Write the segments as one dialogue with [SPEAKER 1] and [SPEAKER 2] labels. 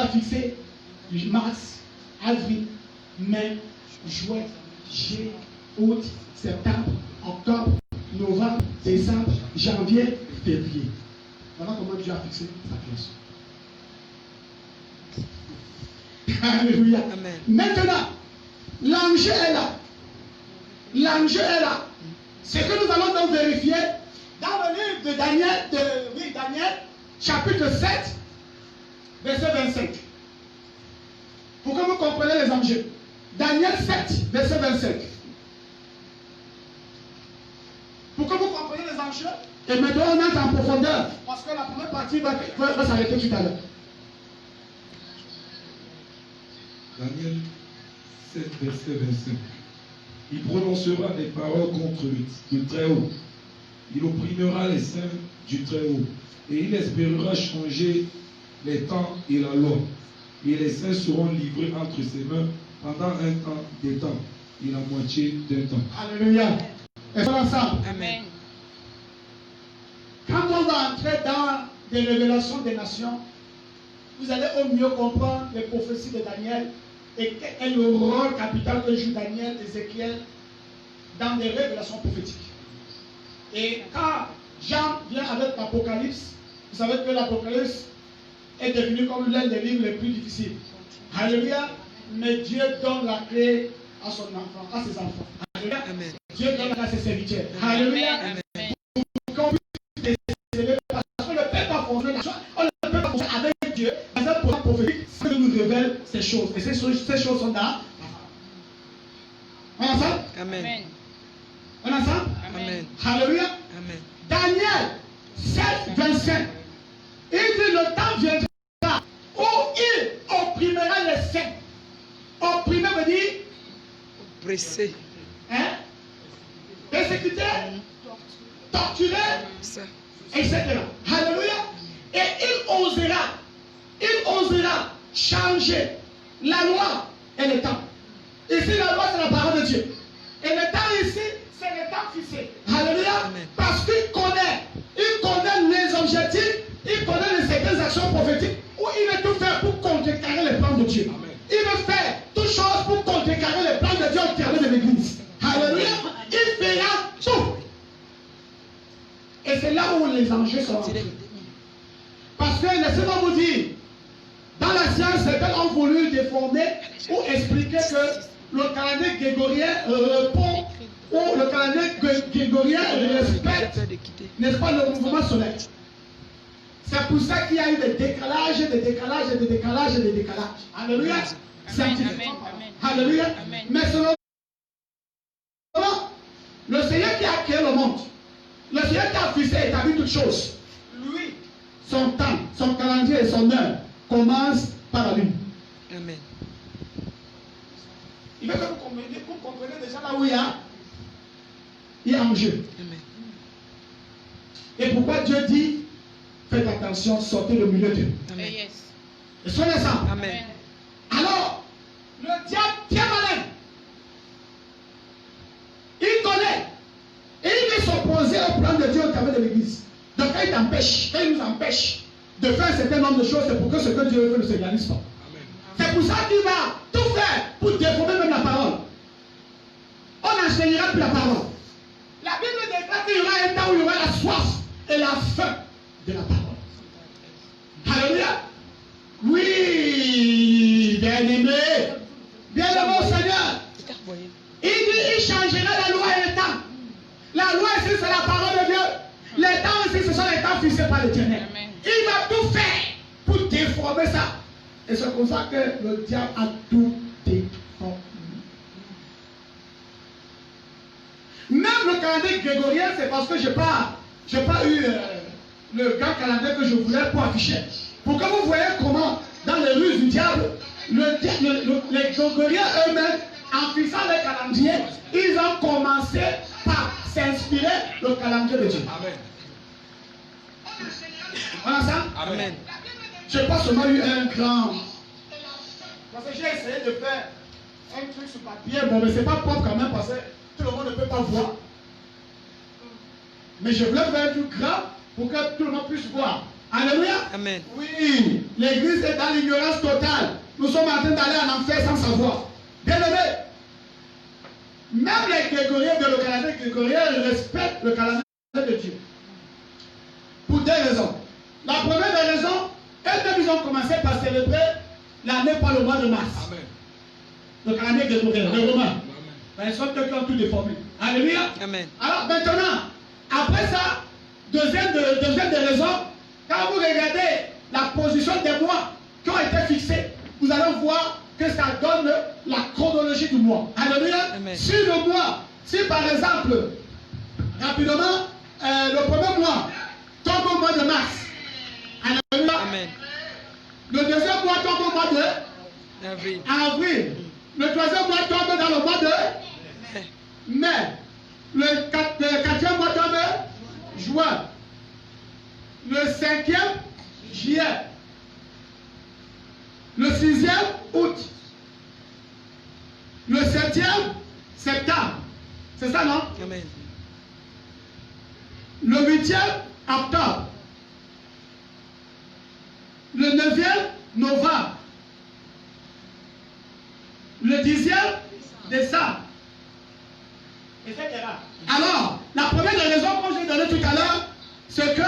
[SPEAKER 1] fixé mars, avril, mai, juin, juillet, août, septembre, octobre, novembre, décembre, janvier, février. Voilà comment Dieu a fixé sa création. Alléluia.
[SPEAKER 2] Amen.
[SPEAKER 1] Maintenant, l'enjeu est là. L'enjeu est là. Ce que nous allons donc vérifier dans le livre de Daniel, chapitre 7, verset 25. Pour que vous compreniez les enjeux. Daniel 7, verset 25. Pour que vous compreniez les enjeux. Et maintenant on entre en profondeur. Parce que la première partie va s'arrêter tout à l'heure.
[SPEAKER 3] Daniel 7, verset 25. Il prononcera des paroles contre le Très-Haut. Il opprimera les saints du Très-Haut. Et il espérera changer les temps et la loi. Et les saints seront livrés entre ses mains pendant un temps, des temps, et la moitié d'un temps.
[SPEAKER 1] Alléluia. Est-ce qu'on est ensemble?
[SPEAKER 2] Amen.
[SPEAKER 1] Quand on va entrer dans les révélations des nations, vous allez au mieux comprendre les prophéties de Daniel et quel est le rôle capital que joue Daniel, Ézéchiel dans les révélations prophétiques. Et quand Jean vient avec l'Apocalypse, vous savez que l'Apocalypse est devenu comme l'un des livres les plus difficiles. Alléluia. Mais Dieu donne la clé à son enfant, à ses enfants. Alléluia.
[SPEAKER 2] Amen.
[SPEAKER 1] Dieu donne la clé à ses serviteurs. Alléluia.
[SPEAKER 2] Amen.
[SPEAKER 1] Qu'on puisse déceler, parce que le peuple a fonctionné, on ne peut pas fonctionner avec Dieu dans un programme prophétique qui nous révèle ces choses. Et ces choses sont dans la parole. On est ensemble?
[SPEAKER 2] Amen.
[SPEAKER 1] On est ensemble?
[SPEAKER 2] Amen.
[SPEAKER 1] Alléluia.
[SPEAKER 2] Amen.
[SPEAKER 1] Daniel 7, 25. Il dit le temps viendra où il opprimera les saints. Opprimer veut dire
[SPEAKER 2] Pressé.
[SPEAKER 1] hein? Persécuter, torturer,
[SPEAKER 2] Ça.
[SPEAKER 1] etc. Alléluia. Et il osera changer la loi et le temps. Ici, la loi, c'est la parole de Dieu. Et le temps ici, c'est le temps fixé. Alléluia.
[SPEAKER 2] Amen.
[SPEAKER 1] Parce qu'il connaît les objectifs, il connaît les certaines actions prophétiques où il veut tout faire pour contrecarrer les plans de Dieu.
[SPEAKER 3] Amen.
[SPEAKER 1] Il veut faire toutes choses pour contrecarrer les plans de Dieu au terme de l'église. Alléluia. Il fera tout. Et c'est là où les enjeux sont. Parce que, laissez-moi vous dire, dans la science, certains ont voulu déformer ou expliquer que le calendrier grégorien répond, ou le calendrier grégorien respecte, n'est-ce pas, le mouvement solaire. C'est pour ça qu'il y a eu des décalages, des décalages, des décalages, des décalages. Alléluia. Scientifiquement. Alléluia.
[SPEAKER 2] Amen.
[SPEAKER 1] Mais selon le Seigneur qui a créé le monde, le Seigneur qui a fixé et établi toutes choses, lui, son temps, son calendrier et son heure commence par la lune.
[SPEAKER 2] Amen.
[SPEAKER 1] Il veut que vous compreniez déjà là où il y a un jeu.
[SPEAKER 2] Amen.
[SPEAKER 1] Et pourquoi Dieu dit, faites attention, sortez le milieu d'eux.
[SPEAKER 2] Amen.
[SPEAKER 1] Et soyez ça.
[SPEAKER 2] Amen.
[SPEAKER 1] Alors, le diable, bien malin, il connaît. Et il veut s'opposer au plan de Dieu au travers de l'église. Donc quand il nous empêche de faire un certain nombre de choses, c'est pour que ce que Dieu veut ne se réalise pas. C'est pour ça qu'il va tout faire pour déformer même la parole. On n'enseignera plus la parole. La Bible déclare qu'il y aura un temps où il y aura la soif et la faim de la parole. Alléluia. Oui, bien-aimé. Bien-aimé au Seigneur. Il dit il changera la loi et le temps. La loi ici, c'est la parole de Dieu. Les temps ici, ce sont les temps fixés par l'Éternel. Il va tout faire pour déformer ça. Et c'est comme ça que le diable a tout déformé. Même le calendrier grégorien, c'est parce que je n'ai pas eu le grand calendrier que je voulais pour afficher. Pour que vous voyez comment, dans les ruses du diable, les grégoriens eux-mêmes, en fixant le calendrier, ils ont commencé par s'inspirer le calendrier de Dieu.
[SPEAKER 3] Amen.
[SPEAKER 1] Voilà ça?
[SPEAKER 2] Amen.
[SPEAKER 1] Je n'ai pas seulement eu un grand. Parce que j'ai essayé de faire un truc sur papier, bon, mais c'est pas propre quand même parce que tout le monde ne peut pas voir. Mais je voulais faire un truc grand pour que tout le monde puisse voir. Alléluia.
[SPEAKER 2] Amen.
[SPEAKER 1] Oui, l'église est dans l'ignorance totale. nous sommes en train d'aller en enfer sans savoir. Bien aimé, même les grégoriens de le calendrier grégorien respectent le calendrier de Dieu. Pour deux raisons. La première des raisons, ils ont commencé par célébrer l'année par le mois de mars.
[SPEAKER 3] Amen.
[SPEAKER 1] Le calendrier grégorien, les Romains. Ils sont eux qui ont tout déformé. Alléluia.
[SPEAKER 2] Amen.
[SPEAKER 1] Alors maintenant, après ça, deuxième des raisons, quand vous regardez la position des mois qui ont été fixés, vous allez voir que ça donne la chronologie du mois. Alléluia.
[SPEAKER 2] Amen.
[SPEAKER 1] Si le mois, si par exemple, rapidement, le premier mois tombe au mois de mars. Alléluia.
[SPEAKER 2] Amen.
[SPEAKER 1] Le deuxième mois tombe au mois de
[SPEAKER 2] Avril.
[SPEAKER 1] avril. Le troisième mois tombe dans le mois de mai. Le quatrième mois tombe juin. Le cinquième juillet. Le sixième août. Le septième septembre. C'est ça, non?
[SPEAKER 2] Amen.
[SPEAKER 1] Le huitième octobre. Le neuvième novembre. Le 10e décembre. Etc. Alors, la première des raisons que j'ai donnée tout à l'heure, c'est que,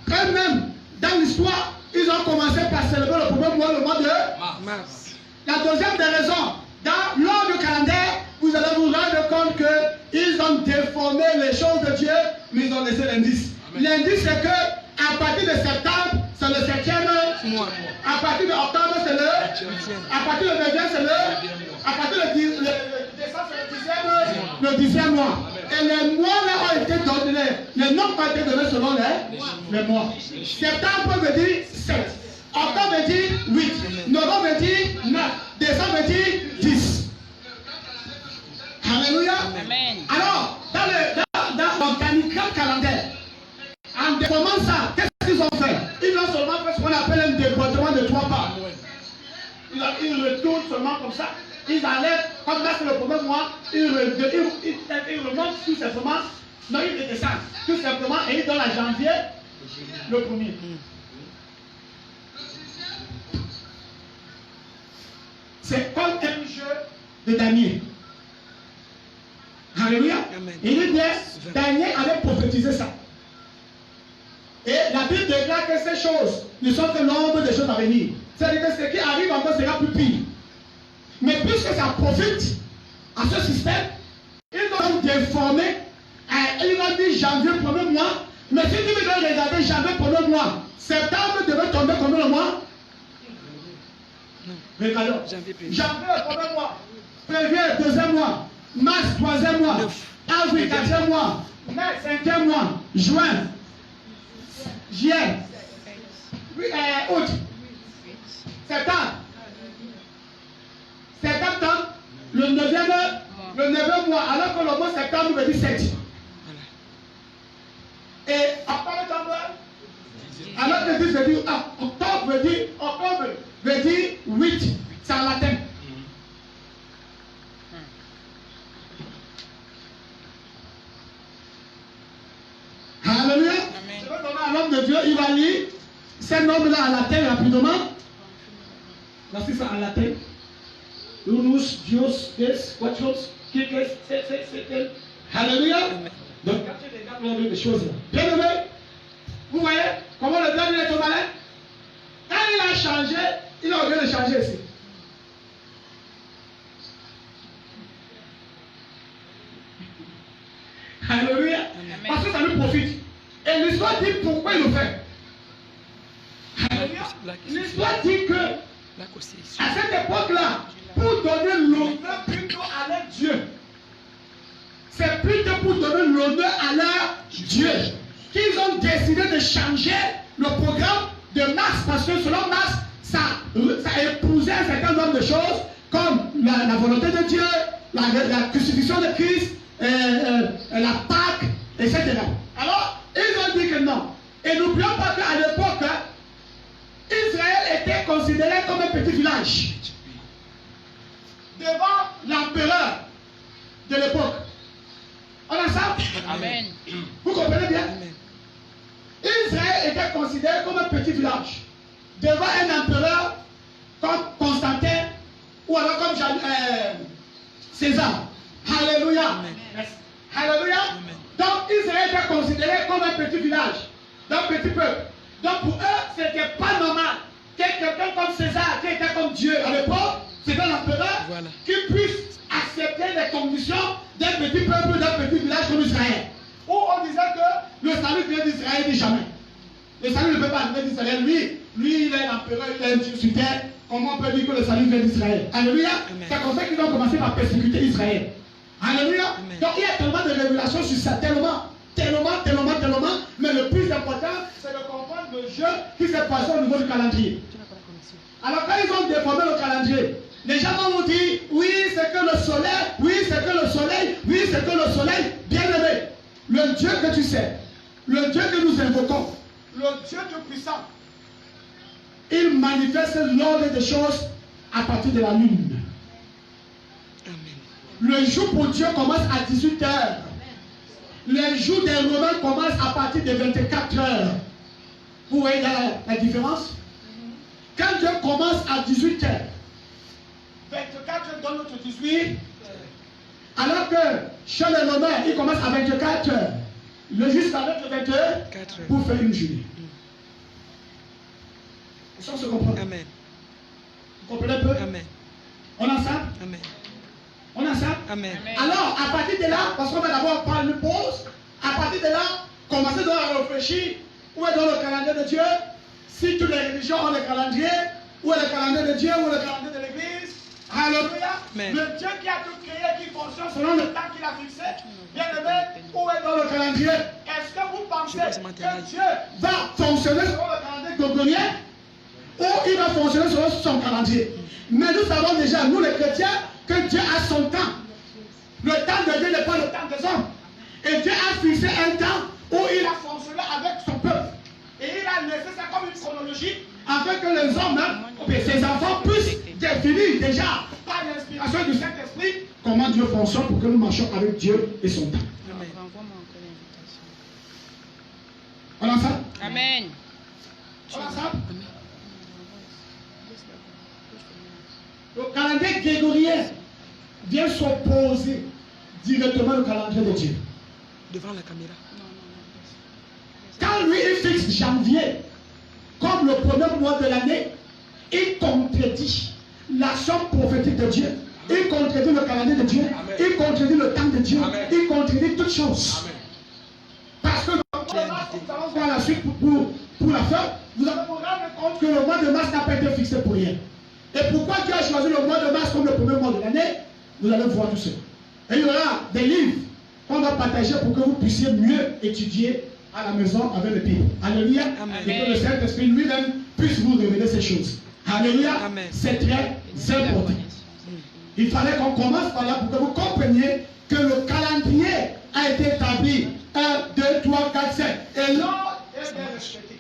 [SPEAKER 1] quand même, dans l'histoire, ils ont commencé par célébrer le premier mois, le mois de
[SPEAKER 2] Mars.
[SPEAKER 1] La deuxième des raisons, dans l'ordre calendaire, vous allez vous rendre compte qu'ils ont déformé les choses de Dieu, mais ils ont laissé l'indice. L'indice, c'est que, à partir de septembre, c'est le 7e mois. À partir de octobre, c'est le
[SPEAKER 2] 8e.
[SPEAKER 1] À partir de 9e, c'est le à partir de décembre, c'est le 10e mois. Et les mois là ont été donnés, les noms ont été donnés selon les mois. Septembre veut dire 7, octobre veut dire 8, novembre veut dire 9, décembre veut dire 10. Alléluia.
[SPEAKER 4] Amen.
[SPEAKER 1] Alors, dans l'organigramme calendaire, en déformant ça, qu'est-ce qu'ils ont fait? Ils ont seulement fait ce qu'on appelle un déboîtement de 3 pas. Ils retournent seulement comme ça. Ils enlèvent, comme là c'est le premier mois, ils remontent tout simplement, non, ils redescendent tout simplement et ils donnent à janvier le premier. C'est comme un jeu de Daniel. Alléluia. Il dit bien, Daniel avait prophétisé ça. Et la Bible déclare que ces choses ne sont que l'ombre des choses à venir. C'est-à-dire que ce qui arrive encore sera plus pire. Mais puisque ça profite à ce système, ils ont déformé, ils ont dit janvier, premier mois. Mais si tu veux regarder janvier, premier mois, septembre devait tomber combien le mois? Regardons. Janvier, le premier mois. Février, deuxième mois. Mars, troisième mois. Avril, quatrième mois. Mai, cinquième mois. Juin. Juillet. Août. Septembre. Septembre, le 9e mois, alors que le mois septembre veut dire 7. Et octobre, alors que 10 veut dire octobre veut dire 8. C'est en latin. Alléluia. Je vais donner à l'homme de Dieu, il va lire ces nombres-là en latin rapidement. Voici ça en latin. Unus, Dios, des, quatros, quiques, c'est. Alléluia. Donc, quand tu regardes l'ordre des choses là, bien aimé, vous voyez comment le diable est au malin? Quand il a changé, il a oublié de changer ici. Alléluia. Parce que ça lui profite. Et l'histoire dit pourquoi il le fait. Alléluia. L'histoire dit que à cette époque-là, pour donner l'honneur plutôt à leur Dieu, c'est plutôt pour donner l'honneur à leur Dieu qu'ils ont décidé de changer le programme de Mars, parce que selon Mars, ça épousait un certain nombre de choses comme la volonté de Dieu, la crucifixion de Christ, la Pâque, etc. Alors, ils ont dit que non. Et n'oublions pas qu'à l'époque, Israël était considéré comme un petit village devant l'empereur de l'époque. On a ça?
[SPEAKER 4] Amen.
[SPEAKER 1] Vous comprenez bien? Israël était considéré comme un petit village devant un empereur comme Constantin ou alors comme César. Alléluia.
[SPEAKER 2] Amen.
[SPEAKER 1] Alléluia.
[SPEAKER 2] Amen.
[SPEAKER 1] Donc Israël était considéré comme un petit village, un petit peuple. Donc pour eux, ce n'était pas normal que quelqu'un comme César, qui était comme Dieu à l'époque, c'était l'empereur,
[SPEAKER 2] Voilà.
[SPEAKER 1] qui puisse accepter les conditions d'un petit peuple, d'un petit village comme Israël. Où on disait que le salut vient d'Israël, dit jamais. Le salut ne peut pas arriver d'Israël. Lui, il est l'empereur, il est un Dieu sur terre. Comment on peut dire que le salut vient d'Israël? Alléluia. C'est comme ça qu'ils ont commencé par persécuter Israël. Alléluia.
[SPEAKER 2] Amen.
[SPEAKER 1] Donc il y a tellement de révélations sur ça, tellement. Mais le plus important, c'est de comprendre le jeu qui s'est passé au niveau du calendrier. Alors quand ils ont déformé le calendrier, les gens vont nous dire, oui, c'est que le soleil, oui, c'est que le soleil, oui, c'est que le soleil, bien aimé. Le Dieu que tu sais, le Dieu que nous invoquons, le Dieu Tout-Puissant, il manifeste l'ordre des choses à partir de la lune.
[SPEAKER 2] Amen.
[SPEAKER 1] Le jour pour Dieu commence à 18 h. Le jour des Romains commence à partir de 24 h. Vous voyez la différence? Quand Dieu commence à 18 h, 24 h donne notre 18, alors que chez les Romains, il commence à 24 h. Le juste avec le 21 pour faire une journée. Ça se comprend.
[SPEAKER 2] Amen.
[SPEAKER 1] Vous comprenez un peu?
[SPEAKER 2] Amen.
[SPEAKER 1] On a ça?
[SPEAKER 2] Amen.
[SPEAKER 1] On a ça?
[SPEAKER 2] Amen.
[SPEAKER 1] Alors, à partir de là, parce qu'on va d'abord prendre une pause, à partir de là, commencez donc à réfléchir où est dans le calendrier de Dieu, si toutes les religions ont le calendrier, où est le calendrier de Dieu, où est le calendrier de l'Église. Alléluia.
[SPEAKER 2] Amen.
[SPEAKER 1] Le Dieu qui a tout créé, qui fonctionne selon le temps qu'il a fixé, bien aimé, où est dans le calendrier? Est-ce que vous pensez que Dieu va fonctionner selon le calendrier grégorien ou il va fonctionner selon son calendrier? Mais nous savons déjà, nous les chrétiens, que Dieu a son temps. Le temps de Dieu n'est pas le temps des hommes. Et Dieu a fixé un temps où il a fonctionné avec son peuple. Et il a laissé ça comme une chronologie afin que les hommes, ses enfants, puissent définir déjà par l'inspiration du Saint-Esprit comment Dieu fonctionne pour que nous marchions avec Dieu et son temps.
[SPEAKER 2] Amen.
[SPEAKER 1] On a ça?
[SPEAKER 4] Amen.
[SPEAKER 1] On a ça? Le calendrier grégorien vient s'opposer directement au calendrier de Dieu.
[SPEAKER 2] Devant la caméra.
[SPEAKER 1] Quand lui il fixe janvier comme le premier mois de l'année, il contredit l'action prophétique de Dieu. Il contredit le calendrier de Dieu.
[SPEAKER 3] Amen.
[SPEAKER 1] Il contredit le temps de Dieu.
[SPEAKER 3] Amen.
[SPEAKER 1] Il contredit toutes choses.
[SPEAKER 3] Amen.
[SPEAKER 1] Parce que le mois de mars, nous allons voir la suite pour la fin, vous allez vous rendre compte que le mois de mars n'a pas été fixé pour rien. Et pourquoi Dieu a choisi le mois de mars comme le premier mois de l'année? Vous allez voir tout ça. Et il y aura des livres qu'on va partager pour que vous puissiez mieux étudier à la maison avec le Bible. Alléluia.
[SPEAKER 2] Amen.
[SPEAKER 1] Et que le Saint-Esprit lui-même puisse vous révéler ces choses. Alléluia.
[SPEAKER 2] Amen.
[SPEAKER 1] C'est très important. Il fallait qu'on commence par là pour que vous compreniez que le calendrier a été établi 1, 2, 3, 4, 5. Et l'ordre est bien respecté.